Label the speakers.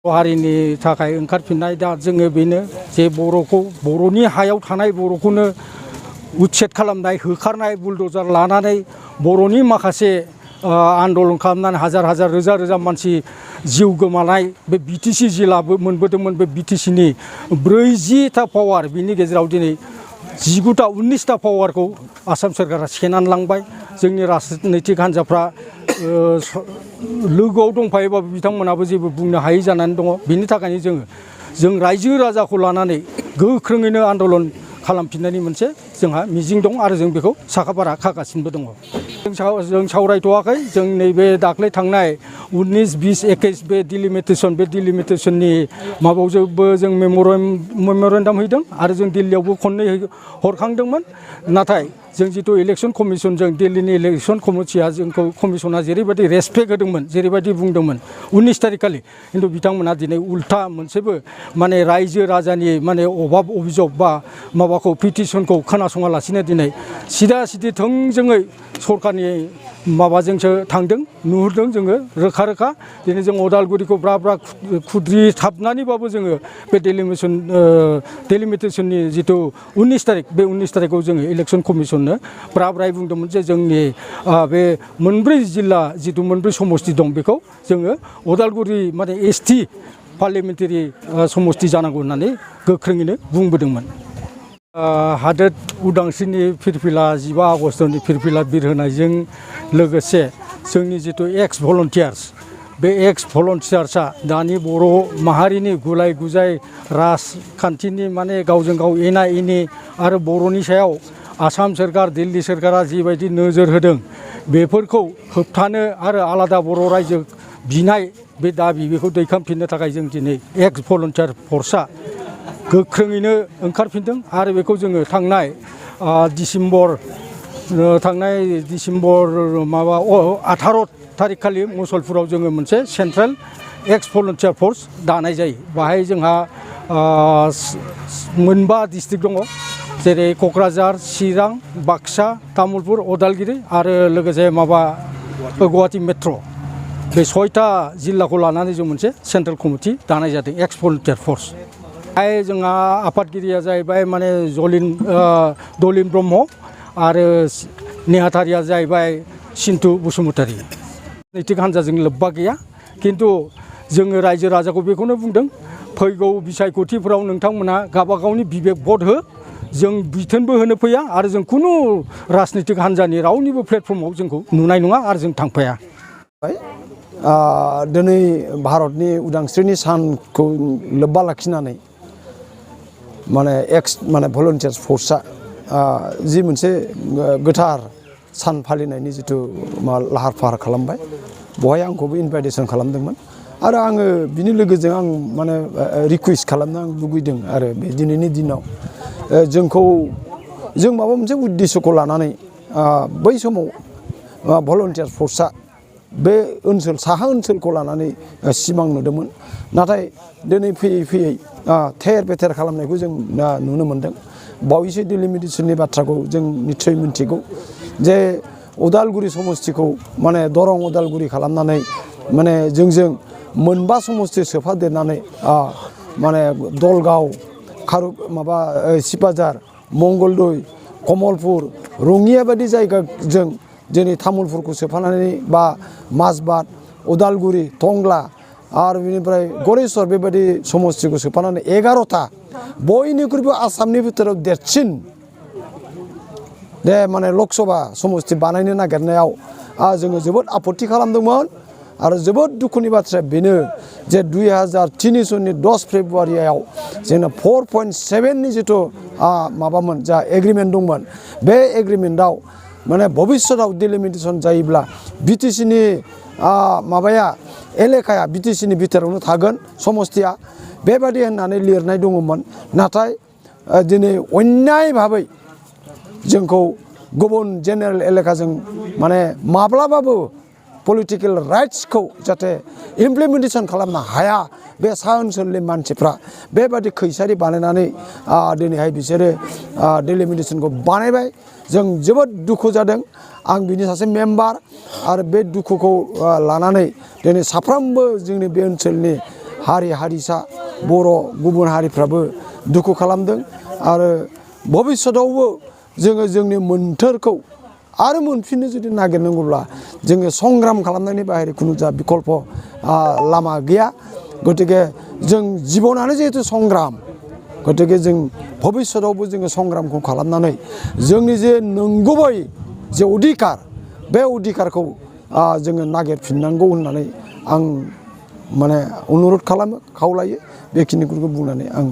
Speaker 1: हारिनि थाखाय ओंखारफिननाय दा जोङो बेनो जे बर'नि हायाव थानाय बर'खौनो उच्छेद खालामनाय होखारनाय बुलडजार लानानै बर'नि माखासे आन्दलन खालामनानै हाजार हाजार रोजा रोजा मानसि जिउ गोमानाय बे बिटिसि जिल्लाबो मोनबोदोंमोन। बे बिटिसिनि 40टा पावार बिनि गेजेराव दिनै 19टा पावारखौ आसाम सोरखारा सेनानै लांबाय। जोंनि राजनैतिक हान्जाफ्रा लोगोआव दंफायोबाबो बिथांमोनाबो जेबो बुंनो हायै जानानै दङ। बिनि थाखायनो जों रायजो राजाखौ लानानै गोख्रोङैनो आन्दलन खालामफिननायनि मोनसे जोंहा मिजिं दं आरो जों बेखौ साखाफारा खागासिनोबो दङ। जों सावरायथ'वाखै। जों नैबे दाख्लै थांनाय 19, 20, 21 बे डिलिमिटेसननि माबायावबो जों मेम'रेन्डाम हैदों आरो जों दिल्लीयावबो खननै हरखांदोंमोन। नाथाय जों जिथु इलेक्सन कमिसनजों दिल्लीनि इलेक्सन कमिसना जेरैबायदि रेसपेक्ट होदोंमोन, जेरैबायदि बुंदोंमोन 19 तारिखखालि, खिन्थु बिथांमोना दिनै उल्था मोनसेबो माने रायजो राजानि माने अभाब अभिजग बा माबाखौ पिटिसनखौ खोनासङालासिनो दिनै सिदा सिदि थोंजोङै सरकारनि माबाजोंसो थांदों। नुहुरदों जोङो रोखा रोखा। दिनै जों अदालगुरिखौ ब्रा ब्रा खुद्रिथाबनानैबाबो जोङो बे डिलिमिटेसननि जिथु 19 तारिख बे 19 तारिखआव जोङो इलेक्सन कमिसननो ब्रा ब्रायै बुंदोंमोन जे जोंनि बे मोनब्रै जिल्ला जिथु मोनब्रै समस्ति दं बेखौ जोङो अदालगुरि माने ST पार्लियामेन्टारि समस्ति जानांगौ होननानै गोख्रोङैनो बुंबोदोंमोन। हादोर उदांस्रिनि फिरफिला 15 आगस्तनि फिरफिला बिरहोनायजों लोगोसे जोंनि जिथु एक्स भलन्टियार्स बे एक्स भलन्टियार्सआ दानि बर' माहारिनि गुलाय गुजाय राजखान्थिनि माने गावजों गाव एना एनि आरो बर'नि सायाव आसाम सोरखार दिल्ली सोरखारा जिबायदि नोजोर होदों बेफोरखौ होबथानो आरो आलादा बर' रायजो बिनाय बे दाबि बेखौ दैखांफिननो थाखाय जों दिनै एक्स भलन्टियार फर्सआ गोख्रोङैनो ओंखारफिनदों आरो बेखौ जोङो थांनाय डिसेम्बर 18 तारिखखालि मुसलपुराव जोङो मोनसे सेन्ट्रेल एक्स भलन्टियार फर्स दानाय जायो। बाहाय जोंहा 5 डिस्ट्रिक्ट दङ, जेरै क'क्राझार, चिरां, बाक्सा, तामुलपुर, उदालगुरि आरो लोगोसे गुवाहाटी मेट्र'। बे 6टा जिल्लाखौ लानानै जों मोनसे सेन्ट्रेल कमिटि दानाय जादों एक्स भलन्टियार फर्स। जोंहा आफादगिरिया जाहैबाय माने दलिन ब्रह्म आरो नेहाथारिया जाहैबाय सिन्टु बसुमतारी। राजनैतिक हान्जाजों लोब्बा गैया, खिन्थु जोङो रायजो राजाखौ बेखौनो बुंदों फैगौ बिसायख'थिफोराव नोंथांमोना गावबागावनि बिबेक भट हो। जों बिथोनबो होनो फैया आरो जों खुनु राजनैतिक हान्जानि रावनिबो प्लेटफर्माव जोंखौ नुनाय नङा आरो जों थांफाया।
Speaker 2: दिनै भारतनि उदांस्रिनि सानखौ लोब्बा लाखिनानै माने भलन्टियार्स फर्सआ जि मोनसे गोथार सान फालिनायनि जिथु लाहार फाहार खालामबाय, बहाय आंखौबो इनभाइटेसन खालामदोंमोन आरो आङो बिनि लोगोजों आं माने रिकुवेस्ट खालामनो आं लुगैदों आरो बे दिनैनि दिनाव जों माबा मोनसे उद्देश्यखौ लानानै बै समाव भलन्टियार्स फर्सआ बे ओनसोल साहा ओनसोलखौ लानानै सिमां नुदोंमोन। नाथाय दिनै फैयै फैयै थेर बेथेर खालामनायखौ जों नुनो मोन्दों। बावैसो डिलिमिटेसननि बाथ्राखौ जों निस्सय मिन्थिगौ जे उदालगुरि समस्तिखौ माने दरं उदालगुरि खालामनानै माने जोंजों 5 समस्ति सोफादेरनानै माने दलगाव, सिपाझार, मंगलदै, कमलपुर, रङिया बायदि जायगाजों जोंनि तामुलपुरखौ सोफानानै बा माजबाद, उदालगुरि, टंला आरो बेनिफ्राय गरेस्वर बेबायदि समस्तिखौ सोफानानै 11टा बयनिख्रुइबो आसामनि भितराव देरसिन माने लकसभा समस्ति बानायनो नागिरनायाव जोङो जोबोद आपत्ति खालामदोंमोन आरो जोबोद दुखुनि बाथ्राया बेनो जे 2003 सननि 10 फेब्रुवारियाव जोंना 4.7नि जिथु माबामोन जा एग्रिमेन्ट दंमोन, बे एग्रिमेन्टआव माने भबिष्यतआव डिलिमिटेसन जायोब्ला बिटिसिनि एलेकाया बिटिसिनि भितरावनो थागोन समस्तिया बेबादि होननानै लिरनाय दङमोन। नाथाय दिनै अन्याय भाबै जोंखौ गुबुन जेनेरेल एलेकाजों माने माब्लाबाबो पलिटिकेल राइट्सखौ जाहाथे इमप्लिमेन्टेसन खालामनो हाया बे सा ओनसोलनि मानसिफ्रा बेबादि खैसारि बानायनानै दिनैहाय बिसोरो डिलिमिटेसनखौ बानायबाय। जों जोबोद दुखु जादों। आं बिनि सासे मेम्बार आरो बे दुखुखौ लानानै दिनै साफ्रोमबो जोंनि बे ओनसोलनि हारि हारिसा बर' गुबुन हारिफ्राबो दुखु खालामदों आरो भबिष्यतआवबो जोङो जोंनि मोन्थोरखौ आरो मोनफिननो जुदि नागिरनांगौब्ला जोङो संग्राम खालामनायनि बाहेरा खुनु जा बिकल्प लामा गैया गतिके जों जिबनानो जिहेतु संग्राम गतिके जों भबिष्यतआवबो जोङो संग्रामखौ खालामनानै जोंनि जे नंगुबै जे अधिकार बे अधिकारखौ जोङो नागिरफिननांगौ होननानै आं माने अनुरद खालामो खावलायो बेखिनिखौ बुंनानै आं